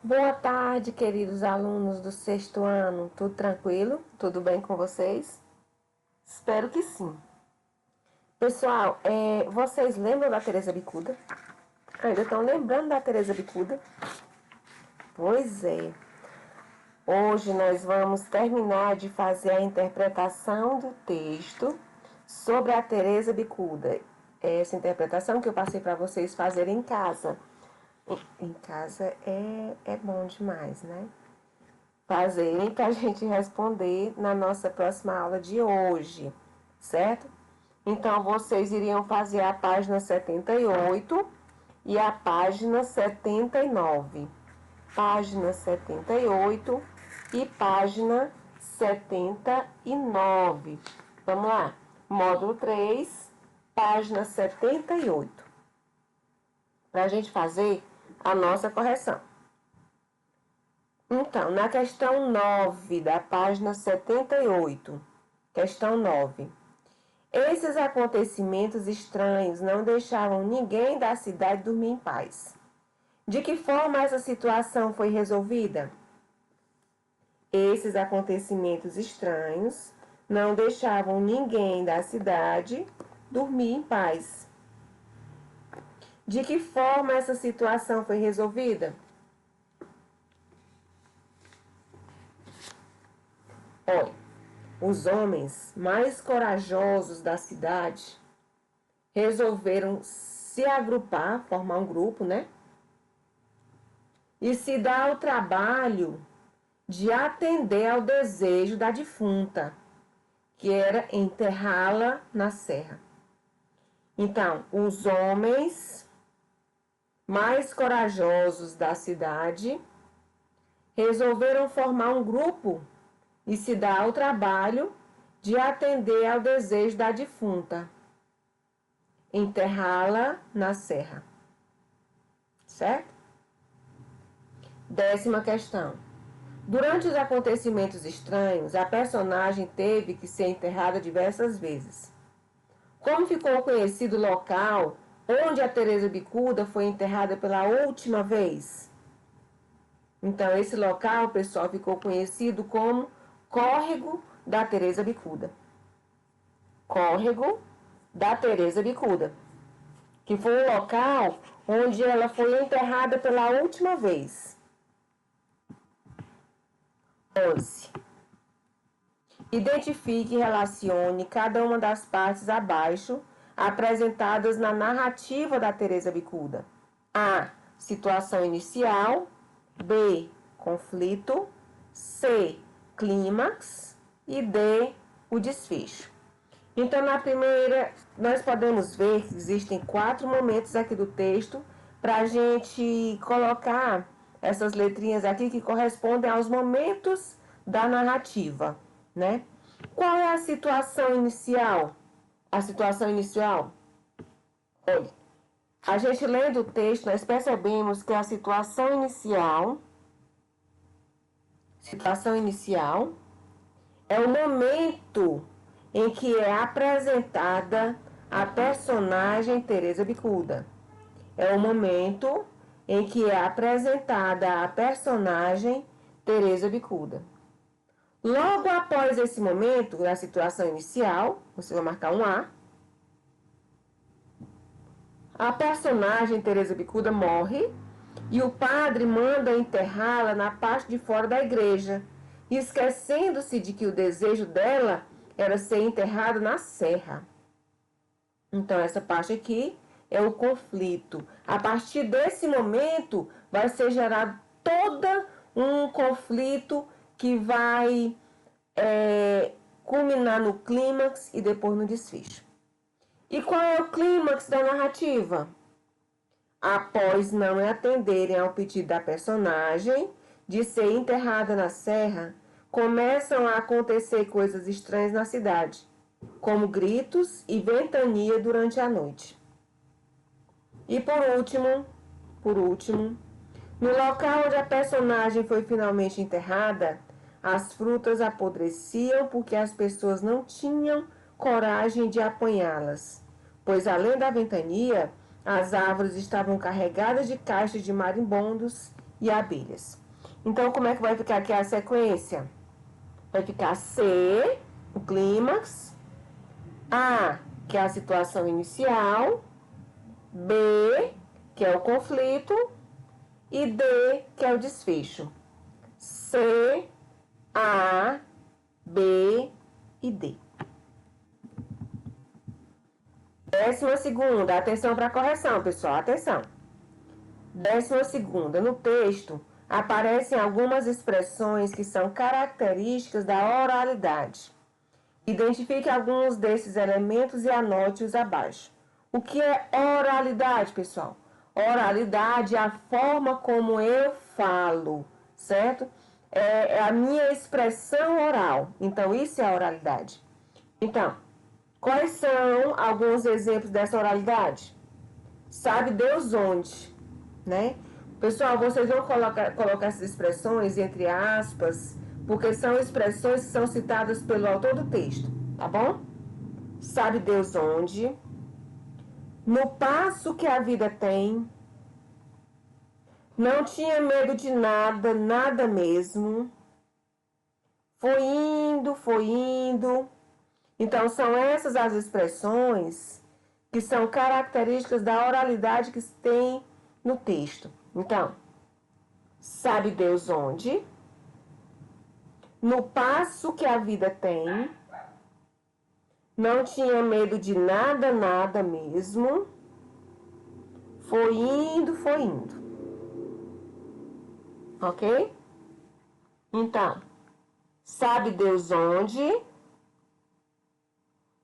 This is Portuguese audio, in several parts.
Boa tarde, queridos alunos do sexto ano. Tudo tranquilo? Tudo bem com vocês? Espero que sim. Pessoal, vocês lembram da Teresa Bicuda? Ainda estão lembrando da Teresa Bicuda? Pois é. Hoje nós vamos terminar de fazer a interpretação do texto sobre a Teresa Bicuda. Essa interpretação que eu passei para vocês fazerem em casa. Em casa é bom demais, né? Fazerem para a gente responder na nossa próxima aula de hoje, certo? Então, vocês iriam fazer a página 78 e a página 79. Página 78 e página 79. Vamos lá. Módulo 3, página 78. Para a gente fazer a nossa correção. Então, na questão 9 da página 78, questão 9. Esses acontecimentos estranhos não deixavam ninguém da cidade dormir em paz. De que forma essa situação foi resolvida? Esses acontecimentos estranhos não deixavam ninguém da cidade dormir em paz. De que forma essa situação foi resolvida? Olha, os homens mais corajosos da cidade resolveram se agrupar, formar um grupo, né? E se dar o trabalho de atender ao desejo da defunta, que era enterrá-la na serra. Então, os homens mais corajosos da cidade resolveram formar um grupo e se dá ao trabalho de atender ao desejo da defunta, enterrá-la na serra. Certo? 10ª questão. Durante os acontecimentos estranhos, a personagem teve que ser enterrada diversas vezes. Como ficou conhecido o local onde a Teresa Bicuda foi enterrada pela última vez? Então, esse local, pessoal, ficou conhecido como Córrego da Teresa Bicuda. Córrego da Teresa Bicuda, que foi o local onde ela foi enterrada pela última vez. 11. Identifique e relacione cada uma das partes abaixo apresentadas na narrativa da Teresa Bicuda. A. Situação inicial. B. Conflito. C. Clímax. E D. O desfecho. Então, na primeira, nós podemos ver que existem 4 momentos aqui do texto para a gente colocar essas letrinhas aqui que correspondem aos momentos da narrativa, né? Qual é a situação inicial? A situação inicial, olha, a gente lendo o texto, nós percebemos que a situação inicial é o momento em que é apresentada a personagem Teresa Bicuda. É o momento em que é apresentada a personagem Teresa Bicuda. Logo após esse momento, da situação inicial, você vai marcar um A personagem Teresa Bicuda morre e o padre manda enterrá-la na parte de fora da igreja, esquecendo-se de que o desejo dela era ser enterrada na serra. Então, essa parte aqui é o conflito. A partir desse momento, vai ser gerado todo um conflito que vai culminar no clímax e depois no desfecho. E qual é o clímax da narrativa? Após não atenderem ao pedido da personagem de ser enterrada na serra, começam a acontecer coisas estranhas na cidade, como gritos e ventania durante a noite. E por último, no local onde a personagem foi finalmente enterrada, as frutas apodreciam porque as pessoas não tinham coragem de apanhá-las, pois além da ventania, as árvores estavam carregadas de caixas de marimbondos e abelhas. Então, como é que vai ficar aqui a sequência? Vai ficar C, o clímax, A, que é a situação inicial, B, que é o conflito, e D, que é o desfecho. C, A, B e D. 12ª, atenção para a correção, pessoal, atenção. 12ª, no texto, aparecem algumas expressões que são características da oralidade. Identifique alguns desses elementos e anote-os abaixo. O que é oralidade, pessoal? Oralidade é a forma como eu falo, certo? É a minha expressão oral. Então, isso é oralidade. Então, quais são alguns exemplos dessa oralidade? Sabe Deus onde, né? Pessoal, vocês vão colocar essas expressões entre aspas, porque são expressões que são citadas pelo autor do texto, tá bom? Sabe Deus onde, no passo que a vida tem, não tinha medo de nada, nada mesmo, foi indo, foi indo. Então, são essas as expressões que são características da oralidade que tem no texto. Então, sabe Deus onde, no passo que a vida tem, não tinha medo de nada, nada mesmo, foi indo, foi indo. Ok? Então, sabe Deus onde,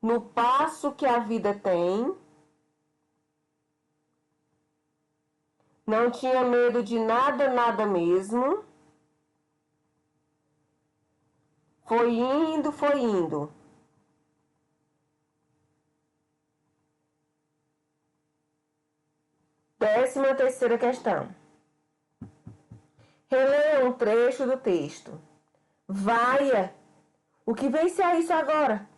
no passo que a vida tem, não tinha medo de nada, nada mesmo, foi indo, foi indo. Décima terceira questão. Releia um trecho do texto. Vaia. O que vem ser isso agora?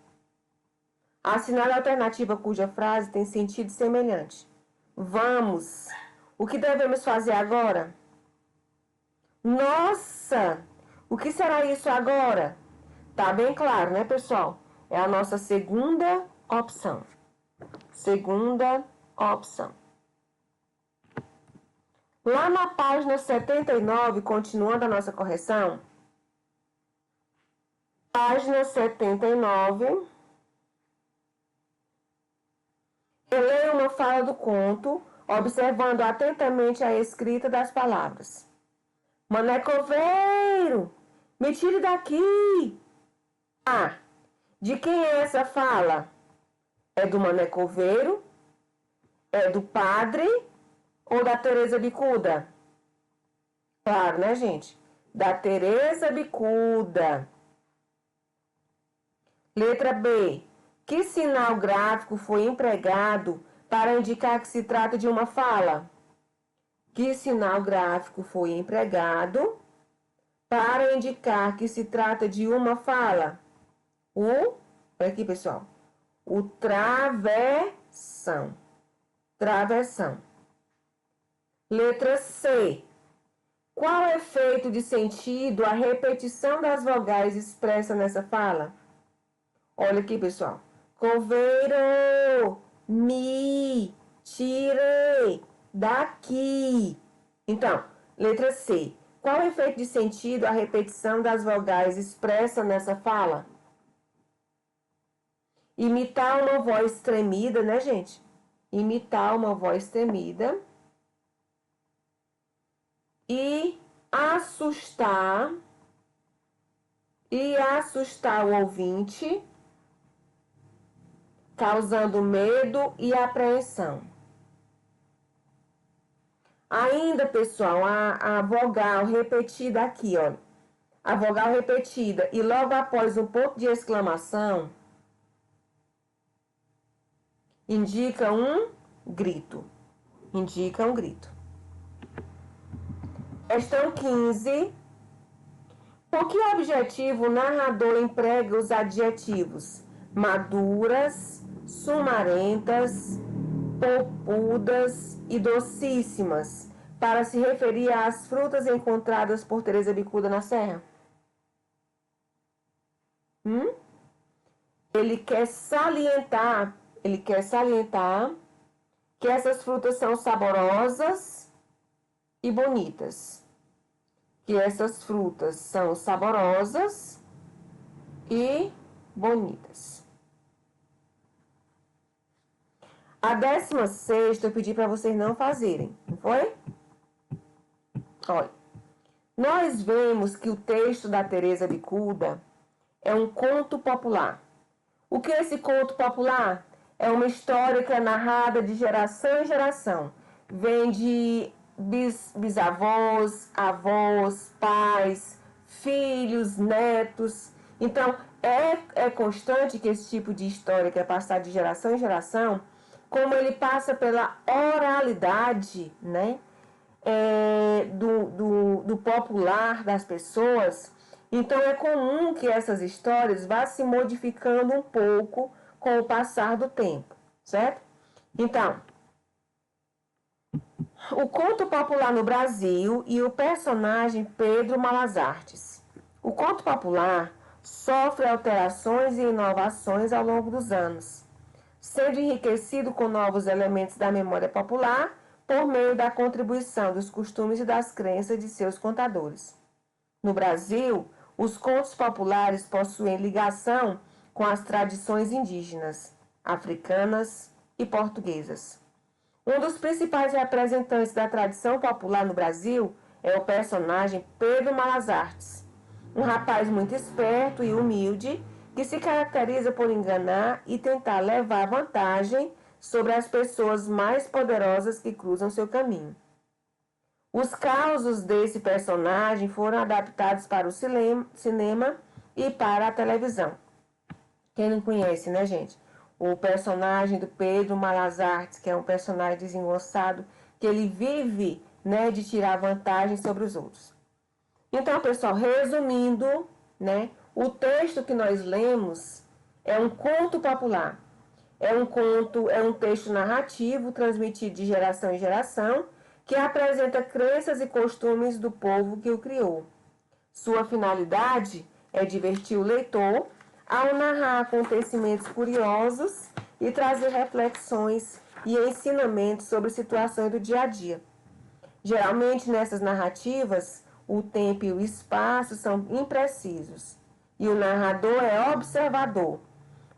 Assinale a alternativa cuja frase tem sentido semelhante. Vamos. O que devemos fazer agora? Nossa! O que será isso agora? Tá bem claro, né, pessoal? É a nossa segunda opção. Segunda opção. Lá na página 79, continuando a nossa correção, página 79, eu leio uma fala do conto, observando atentamente a escrita das palavras. Manecoveiro, me tire daqui! Ah, de quem é essa fala? É do manecoveiro? É do padre? Ou da Teresa Bicuda? Claro, né, gente? Da Teresa Bicuda. Letra B. Que sinal gráfico foi empregado para indicar que se trata de uma fala? Que sinal gráfico foi empregado para indicar que se trata de uma fala? Olha aqui, pessoal. O travessão. Travessão. Letra C. Qual é o efeito de sentido a repetição das vogais expressa nessa fala? Olha aqui, pessoal. Coveiro, me, tire, daqui. Então, letra C. Qual é o efeito de sentido a repetição das vogais expressa nessa fala? Imitar uma voz tremida, né, gente? Imitar uma voz tremida. E assustar o ouvinte, causando medo e apreensão. Ainda, pessoal, a vogal repetida aqui, ó. A vogal repetida e logo após um ponto de exclamação indica um grito. Indica um grito. Questão 15. Com que objetivo o narrador emprega os adjetivos maduras, sumarentas, polpudas e docíssimas para se referir às frutas encontradas por Teresa Bicuda na serra? Ele quer salientar que essas frutas são saborosas e bonitas. Que essas frutas são saborosas e bonitas. A 16ª eu pedi para vocês não fazerem, não foi? Olha, nós vemos que o texto da Teresa Bicuda é um conto popular. O que é esse conto popular? É uma história que é narrada de geração em geração. Vem de bisavós, avós, pais, filhos, netos. Então, é constante que esse tipo de história que é passada de geração em geração, como ele passa pela oralidade, né? Do popular das pessoas, então é comum que essas histórias vá se modificando um pouco com o passar do tempo, certo? Então, o conto popular no Brasil e o personagem Pedro Malas Artes. O conto popular sofre alterações e inovações ao longo dos anos, sendo enriquecido com novos elementos da memória popular por meio da contribuição dos costumes e das crenças de seus contadores. No Brasil, os contos populares possuem ligação com as tradições indígenas, africanas e portuguesas. Um dos principais representantes da tradição popular no Brasil é o personagem Pedro Malas Artes, um rapaz muito esperto e humilde que se caracteriza por enganar e tentar levar vantagem sobre as pessoas mais poderosas que cruzam seu caminho. Os causos desse personagem foram adaptados para o cinema e para a televisão. Quem não conhece, né, gente? O personagem do Pedro Malas Artes, que é um personagem desengonçado, que ele vive, né, de tirar vantagem sobre os outros. Então, pessoal, resumindo, né, o texto que nós lemos é um conto popular. É um texto narrativo transmitido de geração em geração que apresenta crenças e costumes do povo que o criou. Sua finalidade é divertir o leitor ao narrar acontecimentos curiosos e trazer reflexões e ensinamentos sobre situações do dia a dia. Geralmente, nessas narrativas, o tempo e o espaço são imprecisos e o narrador é observador.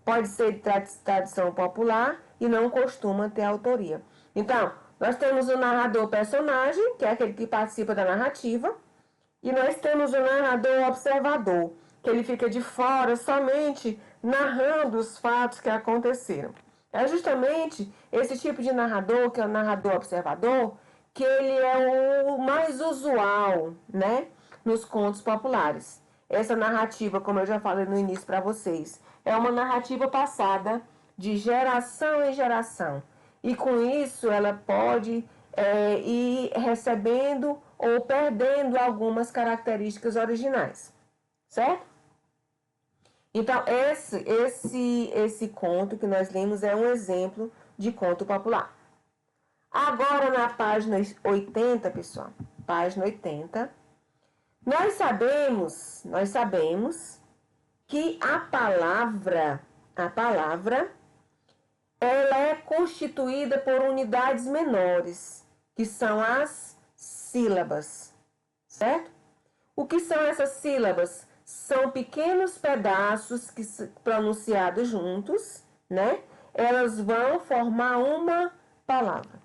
Pode ser de tradição popular e não costuma ter autoria. Então, nós temos o narrador personagem, que é aquele que participa da narrativa, e nós temos o narrador observador, que ele fica de fora somente narrando os fatos que aconteceram. É justamente esse tipo de narrador, que é o narrador observador, que ele é o mais usual, né, nos contos populares. Essa narrativa, como eu já falei no início para vocês, é uma narrativa passada de geração em geração. E com isso ela pode ir recebendo ou perdendo algumas características originais. Certo? Então, esse conto que nós lemos é um exemplo de conto popular. Agora, na página 80, pessoal, página 80, nós sabemos que a palavra, ela é constituída por unidades menores, que são as sílabas, certo? O que são essas sílabas? São pequenos pedaços que, pronunciados juntos, né? Elas vão formar uma palavra.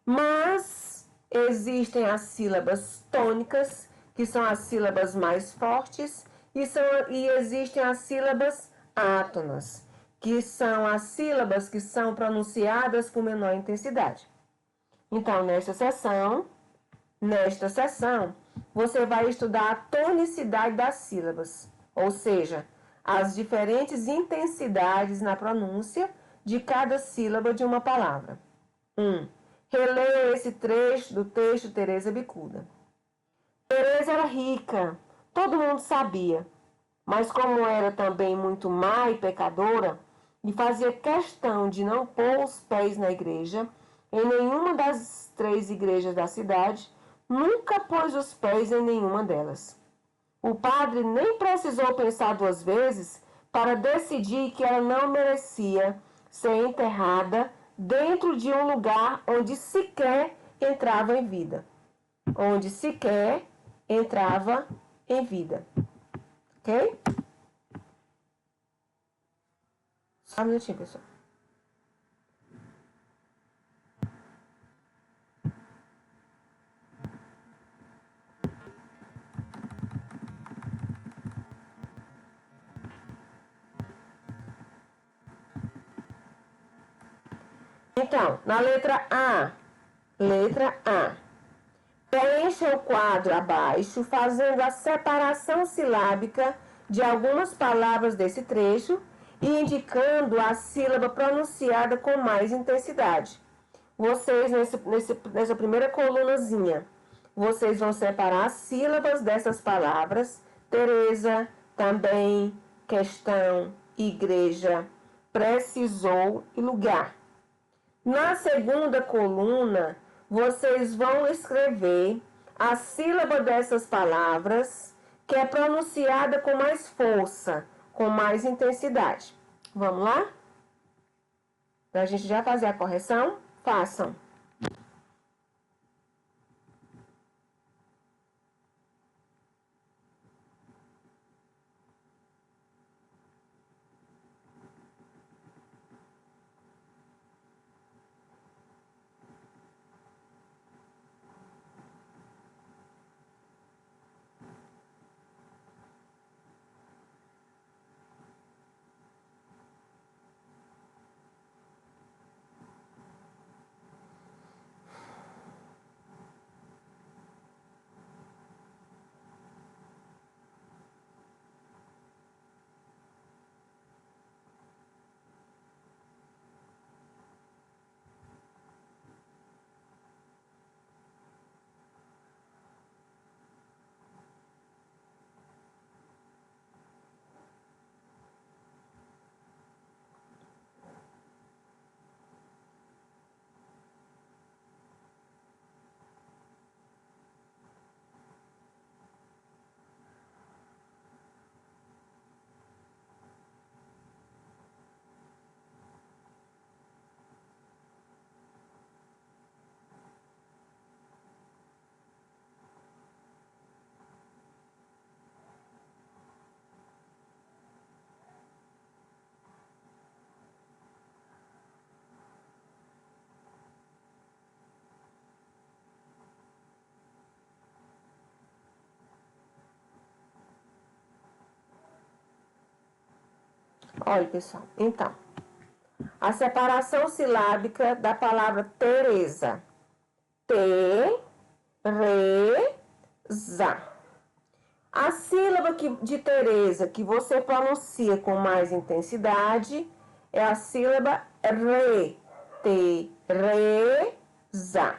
Mas existem as sílabas tônicas, que são as sílabas mais fortes, e existem as sílabas átonas, que são as sílabas que são pronunciadas com menor intensidade. Então, nesta sessão, você vai estudar a tonicidade das sílabas, ou seja, as diferentes intensidades na pronúncia de cada sílaba de uma palavra. Releia esse trecho do texto Teresa Bicuda. Teresa era rica, todo mundo sabia, mas como era também muito má e pecadora, e fazia questão de não pôr os pés na igreja, em nenhuma das 3 igrejas da cidade, nunca pôs os pés em nenhuma delas. O padre nem precisou pensar 2 vezes para decidir que ela não merecia ser enterrada dentro de um lugar onde sequer entrava em vida. Onde sequer entrava em vida. Ok? Só um minutinho, pessoal. Então, na letra A, preencha o quadro abaixo, fazendo a separação silábica de algumas palavras desse trecho e indicando a sílaba pronunciada com mais intensidade. Vocês, nessa primeira colunazinha, vocês vão separar as sílabas dessas palavras: Teresa, também, questão, igreja, precisou e lugar. Na segunda coluna, vocês vão escrever a sílaba dessas palavras que é pronunciada com mais força, com mais intensidade. Vamos lá? Para a gente já fazer a correção, façam. Olha, pessoal, então, a separação silábica da palavra Teresa. Tereza. A sílaba de Teresa que você pronuncia com mais intensidade é a sílaba re. Tereza.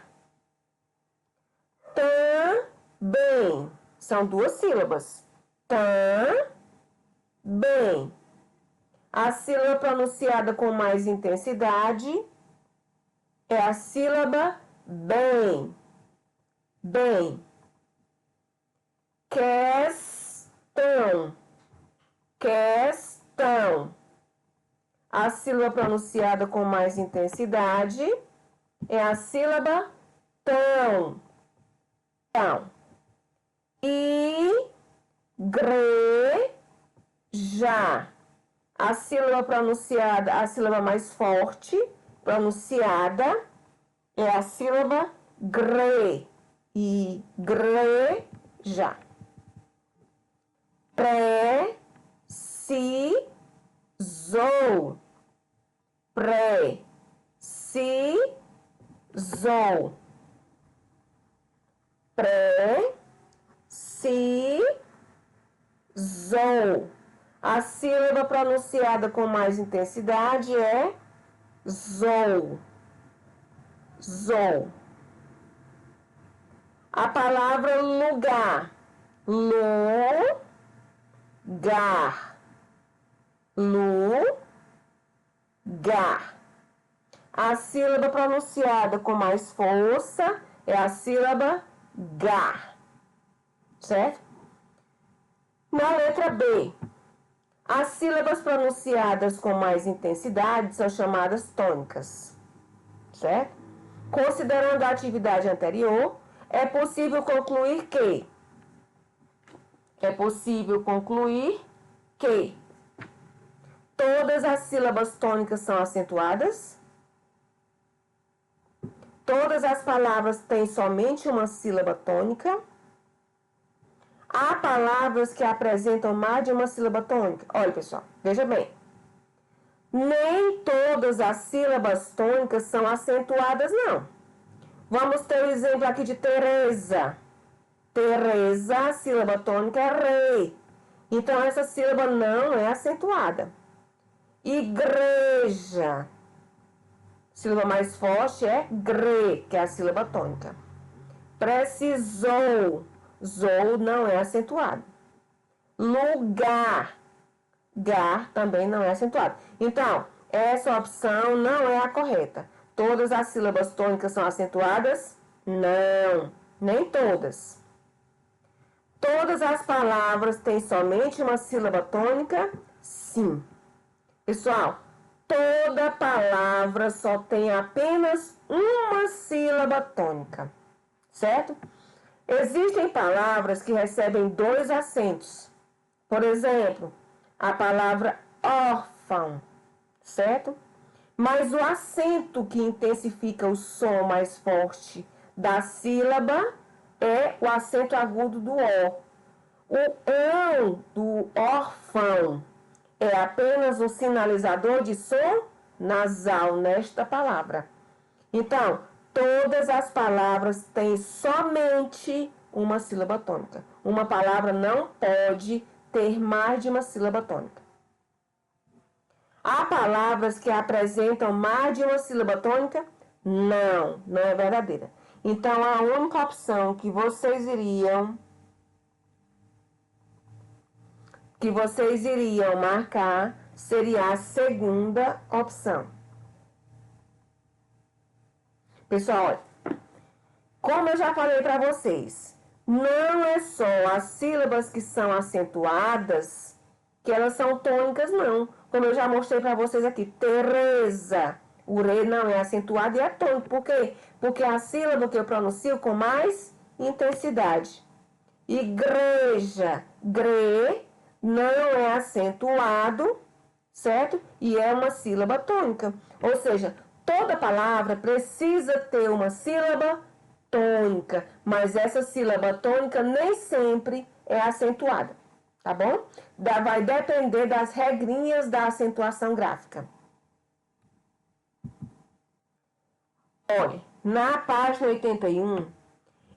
Também. São 2 sílabas. Também. A sílaba pronunciada com mais intensidade é a sílaba bem. Bem. Questão. Questão. A sílaba pronunciada com mais intensidade é a sílaba tão. Tão. Igreja. A sílaba pronunciada, a sílaba mais forte, pronunciada, é a sílaba gre. Igreja. Precisou. Precisou. Precisou. A sílaba pronunciada com mais intensidade é zou. Zou. A palavra lugar. Lugar. Lugar. A sílaba pronunciada com mais força é a sílaba G, certo? Na letra B, as sílabas pronunciadas com mais intensidade são chamadas tônicas, certo? Considerando a atividade anterior, é possível concluir que todas as sílabas tônicas são acentuadas, todas as palavras têm somente uma sílaba tônica, há palavras que apresentam mais de uma sílaba tônica. Olha, pessoal, veja bem. Nem todas as sílabas tônicas são acentuadas, não. Vamos ter o exemplo aqui de Teresa. Teresa, a sílaba tônica é re. Então, essa sílaba não é acentuada. Igreja. Sílaba mais forte é gre, que é a sílaba tônica. Precisou. Zou não é acentuado. Lugar. Gar também não é acentuado. Então, essa opção não é a correta. Todas as sílabas tônicas são acentuadas? Não, nem todas. Todas as palavras têm somente uma sílaba tônica? Sim. Pessoal, toda palavra só tem apenas uma sílaba tônica, certo? Existem palavras que recebem 2 acentos. Por exemplo, a palavra órfão, certo? Mas o acento que intensifica o som mais forte da sílaba é o acento agudo do O. O ão do órfão é apenas um sinalizador de som nasal nesta palavra. Então, todas as palavras têm somente uma sílaba tônica. Uma palavra não pode ter mais de uma sílaba tônica. Há palavras que apresentam mais de uma sílaba tônica? Não, não é verdadeira. Então, a única opção que vocês iriam marcar seria a segunda opção. Pessoal, olha, como eu já falei para vocês, não é só as sílabas que são acentuadas que elas são tônicas, não. Como eu já mostrei para vocês aqui, Teresa, o re não é acentuado e é tônico. Por quê? Porque é a sílaba que eu pronuncio com mais intensidade. Igreja, gre, não é acentuado, certo? E é uma sílaba tônica. Ou seja, toda palavra precisa ter uma sílaba tônica, mas essa sílaba tônica nem sempre é acentuada, tá bom? Vai depender das regrinhas da acentuação gráfica. Olha, na página 81,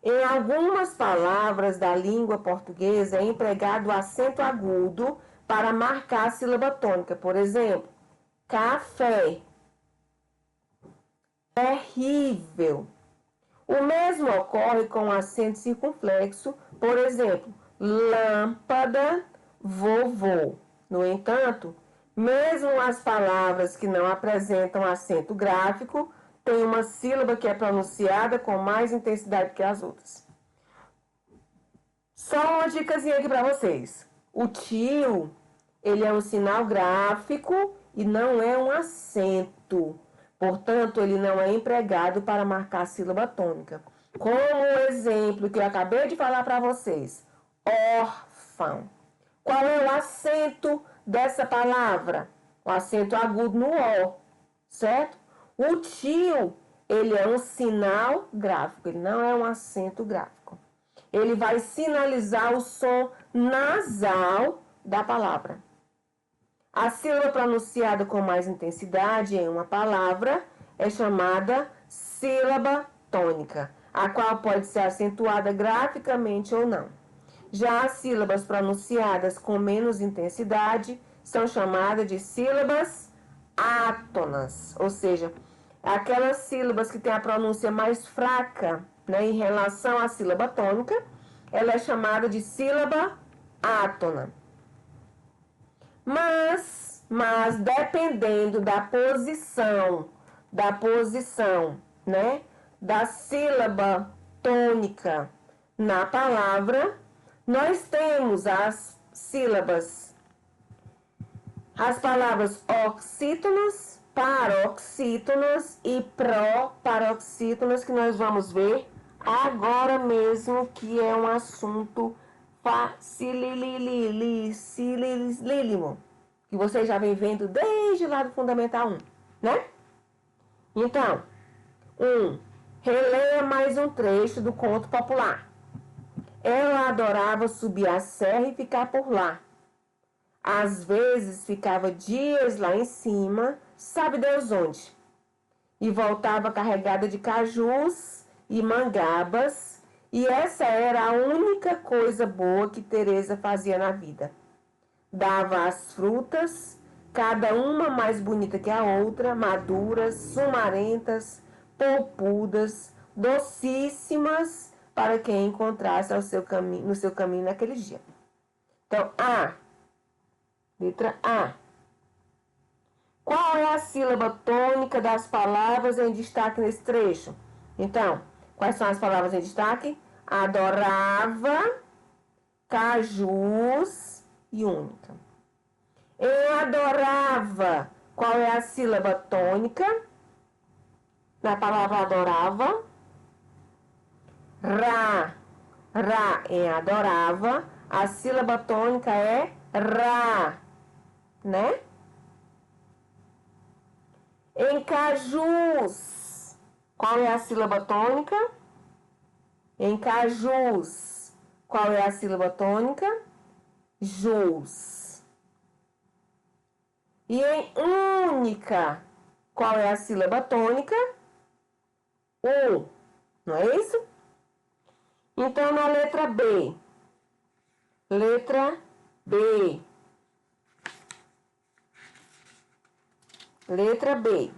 em algumas palavras da língua portuguesa é empregado o acento agudo para marcar a sílaba tônica. Por exemplo, café, terrível. O mesmo ocorre com o acento circunflexo, por exemplo, lâmpada, vovô. No entanto, mesmo as palavras que não apresentam acento gráfico têm uma sílaba que é pronunciada com mais intensidade que as outras. Só uma dicasinha aqui para vocês. O tio, ele é um sinal gráfico e não é um acento. Portanto, ele não é empregado para marcar a sílaba tônica. Como o exemplo que eu acabei de falar para vocês. Órfão. Qual é o acento dessa palavra? O acento agudo no O, certo? O tio, ele é um sinal gráfico, ele não é um acento gráfico. Ele vai sinalizar o som nasal da palavra. A sílaba pronunciada com mais intensidade em uma palavra é chamada sílaba tônica, a qual pode ser acentuada graficamente ou não. Já as sílabas pronunciadas com menos intensidade são chamadas de sílabas átonas, ou seja, aquelas sílabas que têm a pronúncia mais fraca, né, em relação à sílaba tônica, ela é chamada de sílaba átona. Mas dependendo da posição da posição, né, da sílaba tônica na palavra, nós temos as sílabas, as palavras oxítonas, paroxítonas e proparoxítonas, que nós vamos ver agora mesmo, que é um assunto facilíssimo, que você já vem vendo desde lá do Fundamental 1, né? Então, releia mais um trecho do conto popular. Ela adorava subir a serra e ficar por lá. Às vezes ficava dias lá em cima, sabe Deus onde, e voltava carregada de cajus e mangabas, e essa era a única coisa boa que Teresa fazia na vida. Dava as frutas, cada uma mais bonita que a outra, maduras, sumarentas, polpudas, docíssimas, para quem encontrasse no seu caminho naquele dia. Então, letra A. Qual é a sílaba tônica das palavras em destaque nesse trecho? Então, quais são as palavras em destaque? Adorava, cajus e única. Em adorava, qual é a sílaba tônica na palavra adorava? Ra. Ra em adorava, a sílaba tônica é ra, né? Em cajus, qual é a sílaba tônica? Em cajus, qual é a sílaba tônica? Jus. E em única, qual é a sílaba tônica? Não é isso? Então, na letra B. Letra B. Letra B.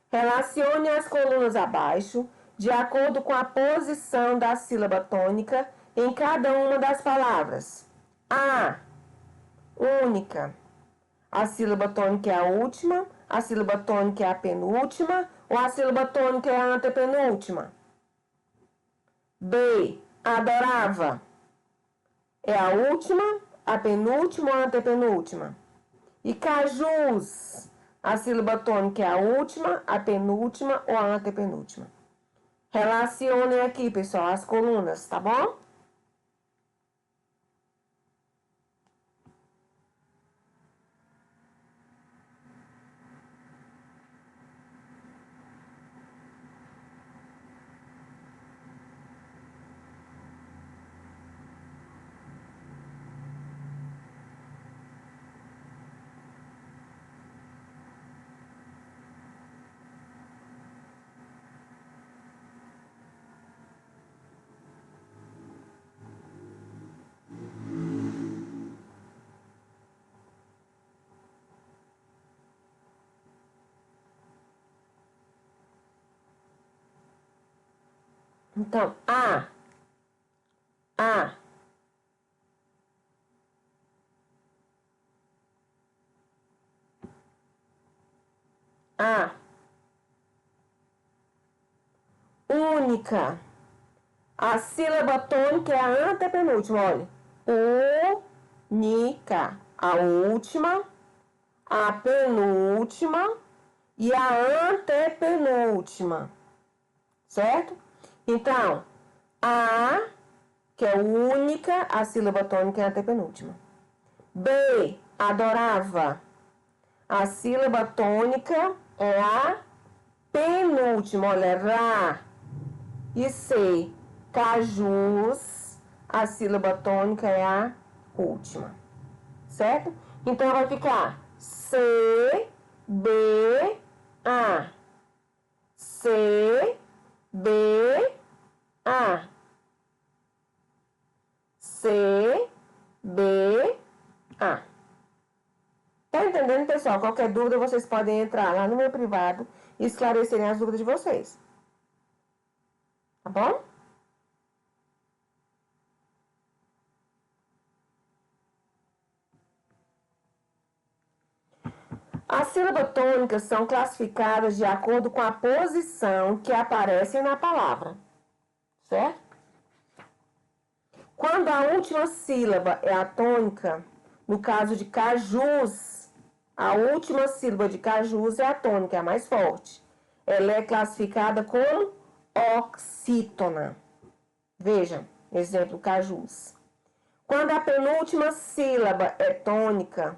Relacione as colunas abaixo de acordo com a posição da sílaba tônica em cada uma das palavras. A. Única. A sílaba tônica é a última, a sílaba tônica é a penúltima ou a sílaba tônica é a antepenúltima. B. Adorava. É a última, a penúltima ou a antepenúltima. E cajus. A sílaba tônica é a última, a penúltima ou a antepenúltima. Relacionem aqui, pessoal, as colunas, tá bom? Então, A. A. A. Única. A sílaba tônica é a antepenúltima, olha. Única. A última, a penúltima e a antepenúltima. Certo? Então, A, que é única, a sílaba tônica é a antepenúltima. B, adorava. A sílaba tônica é a penúltima, olha, Ra. E C, cajus, a sílaba tônica é a última. Certo? Então, vai ficar C, B, A. C, B, A. C, B, A. Tá entendendo, pessoal? Qualquer dúvida, vocês podem entrar lá no meu privado e esclarecerem as dúvidas de vocês. Tá bom? As sílabas tônicas são classificadas de acordo com a posição que aparece na palavra, certo? Quando a última sílaba é a tônica, no caso de cajus, a última sílaba de cajus é a tônica, é a mais forte. Ela é classificada como oxítona. Veja, exemplo, cajus. Quando a penúltima sílaba é tônica,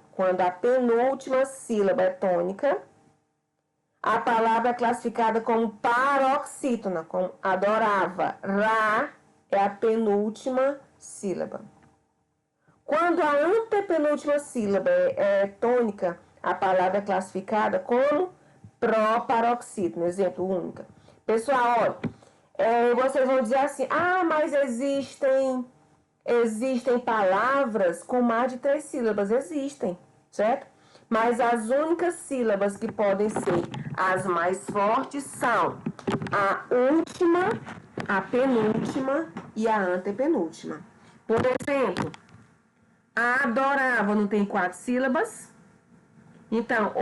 a palavra é classificada como paroxítona, como adorava. Ra é a penúltima sílaba. Quando a antepenúltima sílaba é tônica, a palavra é classificada como proparoxítona, exemplo, única. Pessoal, olha, vocês vão dizer assim, mas existem palavras com mais de 3 sílabas, existem, certo? Mas as únicas sílabas que podem ser as mais fortes são a última, a penúltima e a antepenúltima. Por exemplo, adorava não tem 4 sílabas. Então,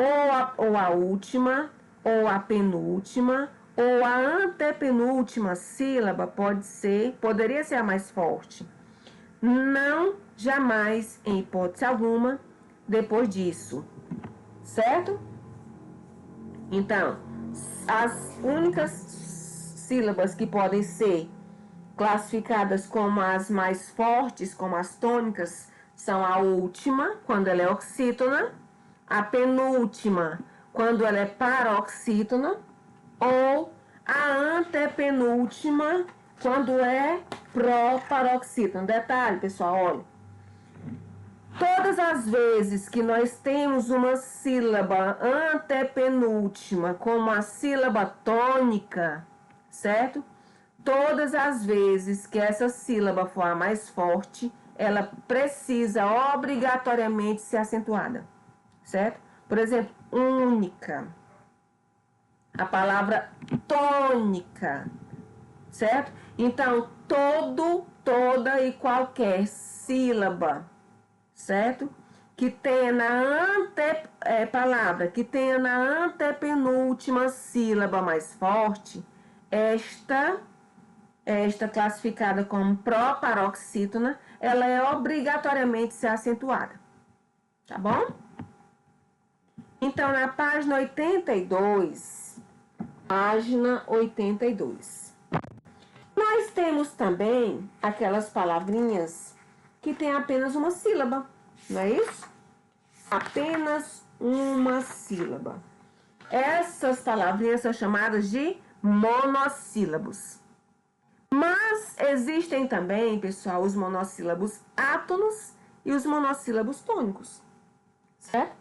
ou a última, ou a penúltima, ou a antepenúltima sílaba poderia ser a mais forte. Não, jamais, em hipótese alguma, depois disso, certo? Então, as únicas sílabas que podem ser classificadas como as mais fortes, como as tônicas, são a última, quando ela é oxítona, a penúltima, quando ela é paroxítona, ou a antepenúltima, quando é proparoxítona. Detalhe, pessoal, olha. Todas as vezes que nós temos uma sílaba antepenúltima como a sílaba tônica, certo? Todas as vezes que essa sílaba for a mais forte, ela precisa obrigatoriamente ser acentuada, certo? Por exemplo, única. A palavra tônica, certo? Então, toda e qualquer sílaba, certo? Que tenha palavra que tenha na antepenúltima sílaba mais forte, esta classificada como proparoxítona, ela é obrigatoriamente ser acentuada, tá bom? Então, na página 82, nós temos também aquelas palavrinhas que tem apenas uma sílaba, não é isso? Apenas uma sílaba. Essas palavrinhas são chamadas de monossílabos. Mas existem também, pessoal, os monossílabos átonos e os monossílabos tônicos, certo?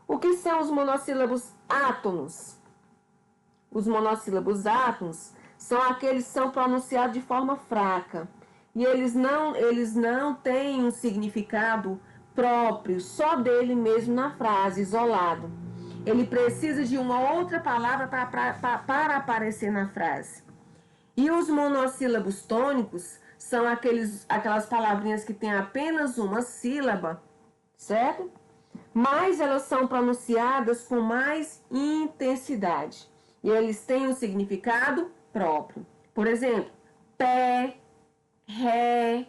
O que são os monossílabos átonos? Os monossílabos átonos são aqueles que são pronunciados de forma fraca. E eles não têm um significado próprio, só dele mesmo na frase, isolado. Ele precisa de uma outra palavra para aparecer na frase. E os monossílabos tônicos são aquelas palavrinhas que têm apenas uma sílaba, certo? Mas elas são pronunciadas com mais intensidade. E eles têm um significado próprio. Por exemplo, pé, ré,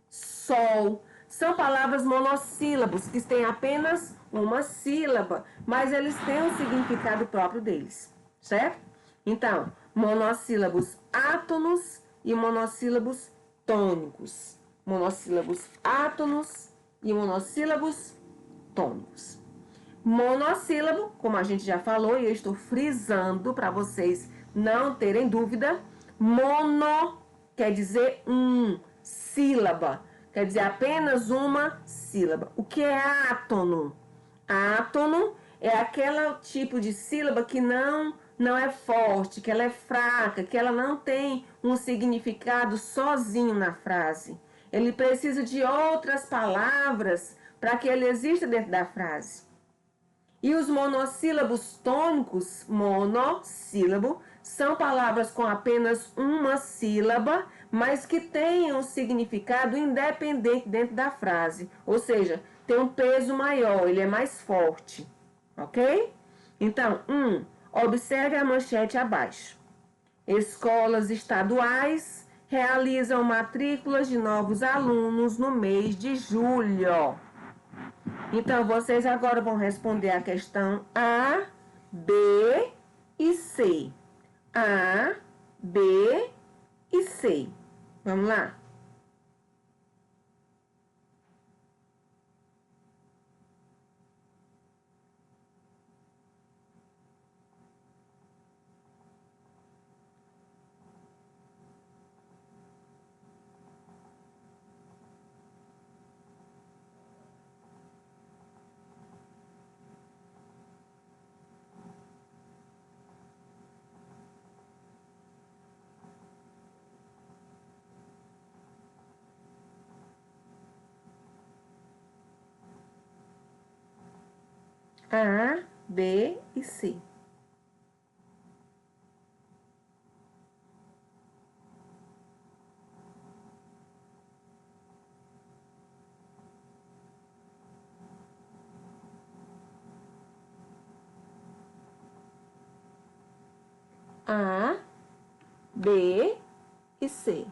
sol. São palavras monossílabos que têm apenas uma sílaba, mas eles têm um significado próprio deles, certo? Então, monossílabos átonos e monossílabos tônicos. Monossílabos átonos e monossílabos tônicos. Monossílabo, como a gente já falou, e eu estou frisando para vocês não terem dúvida, mono quer dizer sílaba, quer dizer apenas uma sílaba. O que é átono? Átono é aquele tipo de sílaba que não é forte, que ela é fraca, que ela não tem um significado sozinho na frase. Ele precisa de outras palavras para que ele exista dentro da frase. E os monossílabos tônicos, monossílabo, são palavras com apenas uma sílaba, mas que têm um significado independente dentro da frase. Ou seja, tem um peso maior, ele é mais forte, ok? Então, observe a manchete abaixo. Escolas estaduais realizam matrículas de novos alunos no mês de julho. Então, vocês agora vão responder a questão A, B e C. A, B e C. Vamos lá? A, B e C. A, B e C.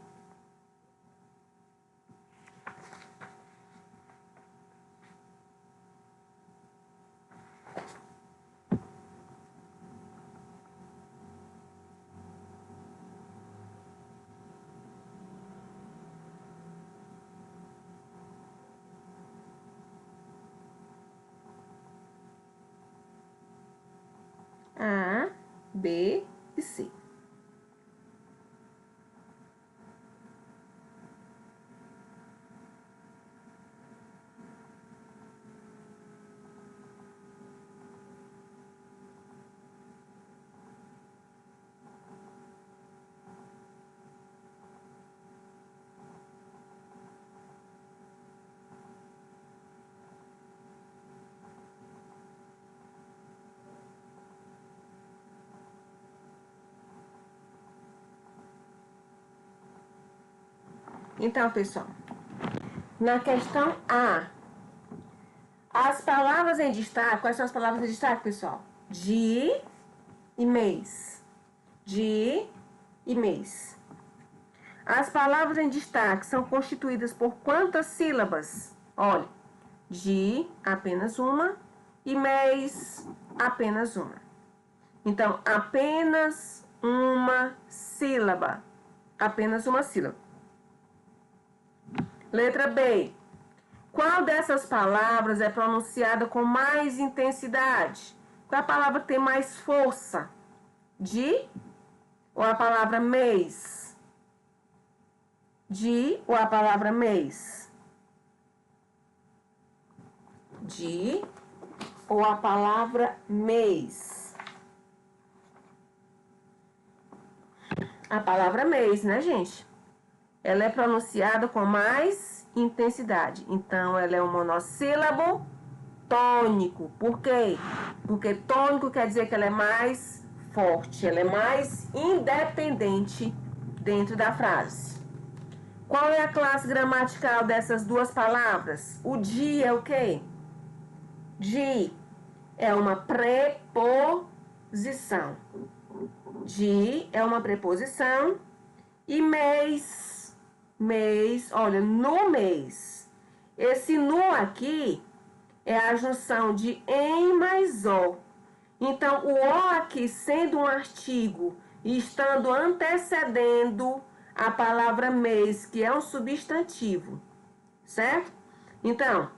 A, B e C. Então, pessoal, na questão A, as palavras em destaque, quais são as palavras em destaque, pessoal? De e mês. De e mês. As palavras em destaque são constituídas por quantas sílabas? Olha, de apenas uma e mês apenas uma. Então, apenas uma sílaba. Apenas uma sílaba. Letra B. Qual dessas palavras é pronunciada com mais intensidade? Qual a palavra que tem mais força? De ou a palavra mês? De ou a palavra mês? De ou a palavra mês? A palavra mês, né, gente? Ela é pronunciada com mais intensidade. Então, ela é um monossílabo tônico. Por quê? Porque tônico quer dizer que ela é mais forte, ela é mais independente dentro da frase. Qual é a classe gramatical dessas duas palavras? O de é o quê? De é uma preposição. De é uma preposição. E mês, olha, no mês. Esse no aqui é a junção de em mais o. Então, o o aqui sendo um artigo e estando antecedendo a palavra mês, que é um substantivo, certo? Então,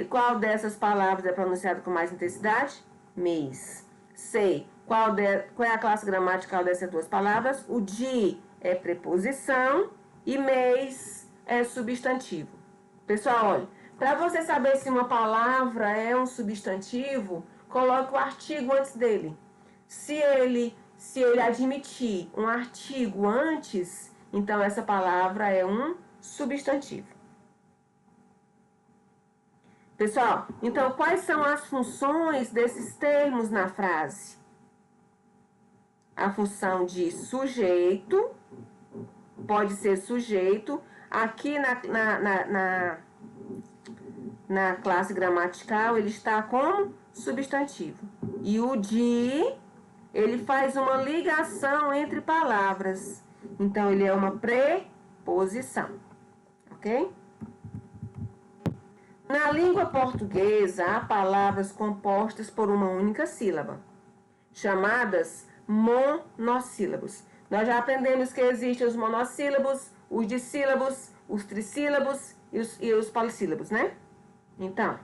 qual dessas palavras é pronunciado com mais intensidade? Mês. C. Qual é a classe gramatical dessas duas palavras? O de é preposição e mês é substantivo. Pessoal, olha, para você saber se uma palavra é um substantivo, coloque o artigo antes dele. Se ele admitir um artigo antes, então essa palavra é um substantivo. Pessoal, então quais são as funções desses termos na frase? A função de sujeito, pode ser sujeito, aqui na classe gramatical ele está como substantivo. E o de, ele faz uma ligação entre palavras. Então, ele é uma preposição, ok? Na língua portuguesa, há palavras compostas por uma única sílaba, chamadas monossílabos. Nós já aprendemos que existem os monossílabos, os dissílabos, os trissílabos e os polissílabos, né? Então,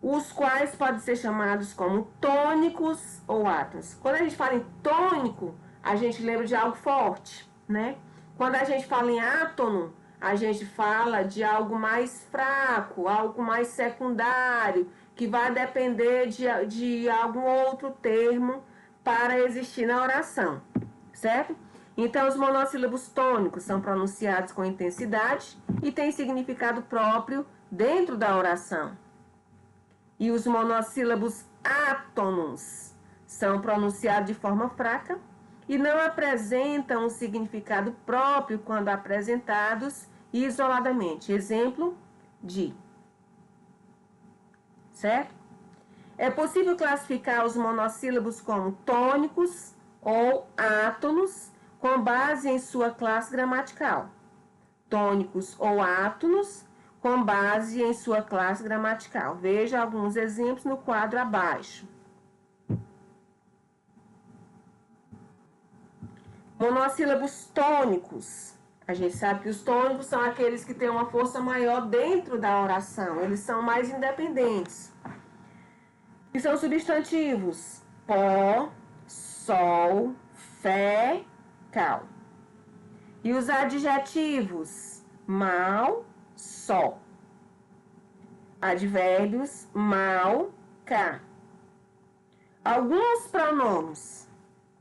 os quais podem ser chamados como tônicos ou átonos. Quando a gente fala em tônico, a gente lembra de algo forte, né? Quando a gente fala em átono, a gente fala de algo mais fraco, algo mais secundário, que vai depender de algum outro termo para existir na oração, certo? Então, os monossílabos tônicos são pronunciados com intensidade e têm significado próprio dentro da oração. E os monossílabos átonos são pronunciados de forma fraca e não apresentam um significado próprio quando apresentados isoladamente. Exemplo, de. Certo? É possível classificar os monossílabos como tônicos ou átonos com base em sua classe gramatical. Tônicos ou átonos com base em sua classe gramatical. Veja alguns exemplos no quadro abaixo. Monossílabos tônicos. A gente sabe que os tônicos são aqueles que têm uma força maior dentro da oração. Eles são mais independentes. E são substantivos: pó, sol, fé, cal. E os adjetivos: mal, só. Advérbios: mal, cá. Alguns pronomes: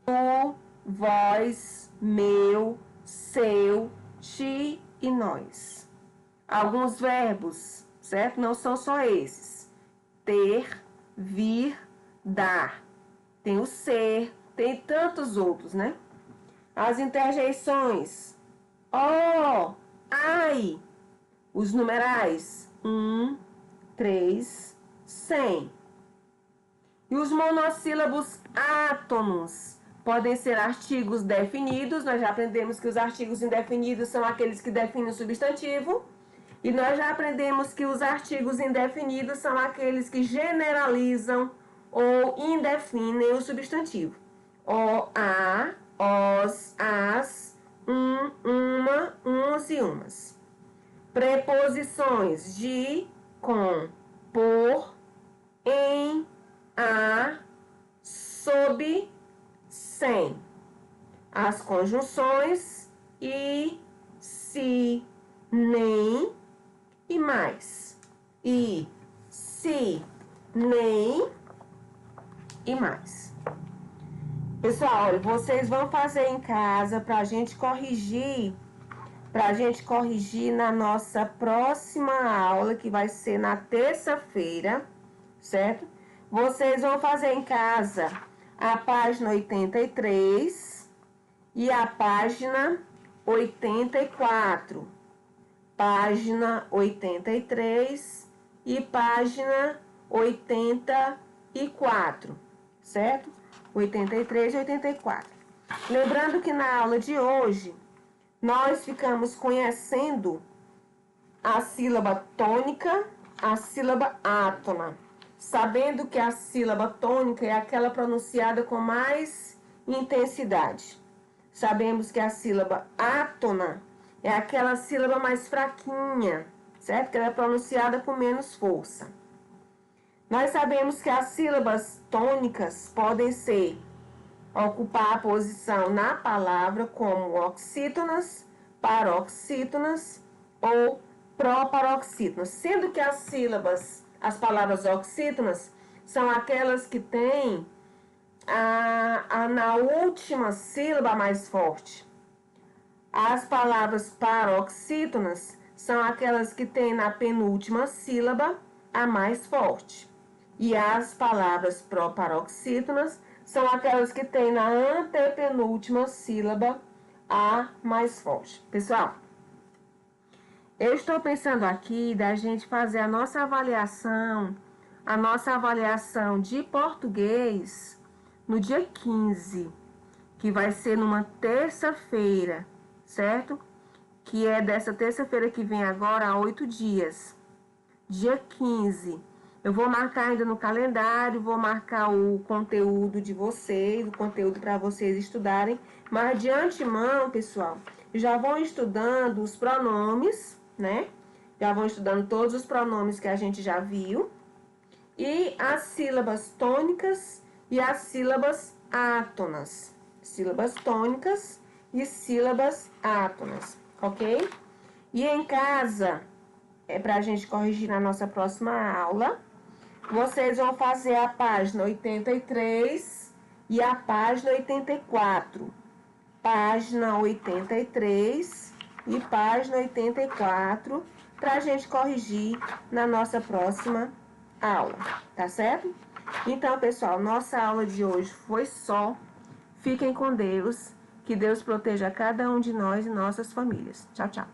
tu, vós, meu, seu, ti e nós. Alguns verbos, certo? Não são só esses: ter, vir, dar. Tem o ser, tem tantos outros, né? As interjeições: ó, ai. Os numerais: 1, 3, 100. E os monossílabos átonos podem ser artigos definidos. Nós já aprendemos que os artigos indefinidos são aqueles que definem o substantivo. E nós já aprendemos que os artigos indefinidos são aqueles que generalizam ou indefinem o substantivo. O, a, os, as, uma, uns e umas. Preposições: de, com, por, em, a, sob, sem. As conjunções: e, se, nem e mais. E, se, nem e mais. Pessoal, olha, vocês vão fazer em casa para a gente corrigir na nossa próxima aula, que vai ser na terça-feira, certo? Vocês vão fazer em casa a página 83 e a página 84. Página 83 e página 84, certo? 83 e 84. Lembrando que na aula de hoje, nós ficamos conhecendo a sílaba tônica, a sílaba átona, sabendo que a sílaba tônica é aquela pronunciada com mais intensidade. Sabemos que a sílaba átona é aquela sílaba mais fraquinha, certo? Que ela é pronunciada com menos força. Nós sabemos que as sílabas tônicas podem ocupar a posição na palavra como oxítonas, paroxítonas ou proparoxítonas, sendo que as palavras oxítonas são aquelas que têm na última sílaba mais forte. As palavras paroxítonas são aquelas que têm na penúltima sílaba a mais forte. E as palavras proparoxítonas são aquelas que têm na antepenúltima sílaba a mais forte. Pessoal, eu estou pensando aqui da gente fazer a nossa avaliação a nossa avaliação de português no dia 15, que vai ser numa terça-feira, certo? Que é dessa terça-feira que vem agora, há 8 dias. Dia 15. Eu vou marcar ainda no calendário, vou marcar o conteúdo de vocês, o conteúdo para vocês estudarem. Mas de antemão, pessoal, já vão estudando os pronomes, né? Já vão estudando todos os pronomes que a gente já viu. E as sílabas tônicas e as sílabas átonas. Sílabas tônicas e sílabas átonas, ok? E em casa, para a gente corrigir na nossa próxima aula, vocês vão fazer a página 83 e a página 84. Página 83 e página 84, para a gente corrigir na nossa próxima aula, tá certo? Então, pessoal, nossa aula de hoje foi só. Fiquem com Deus. Que Deus proteja cada um de nós e nossas famílias. Tchau, tchau.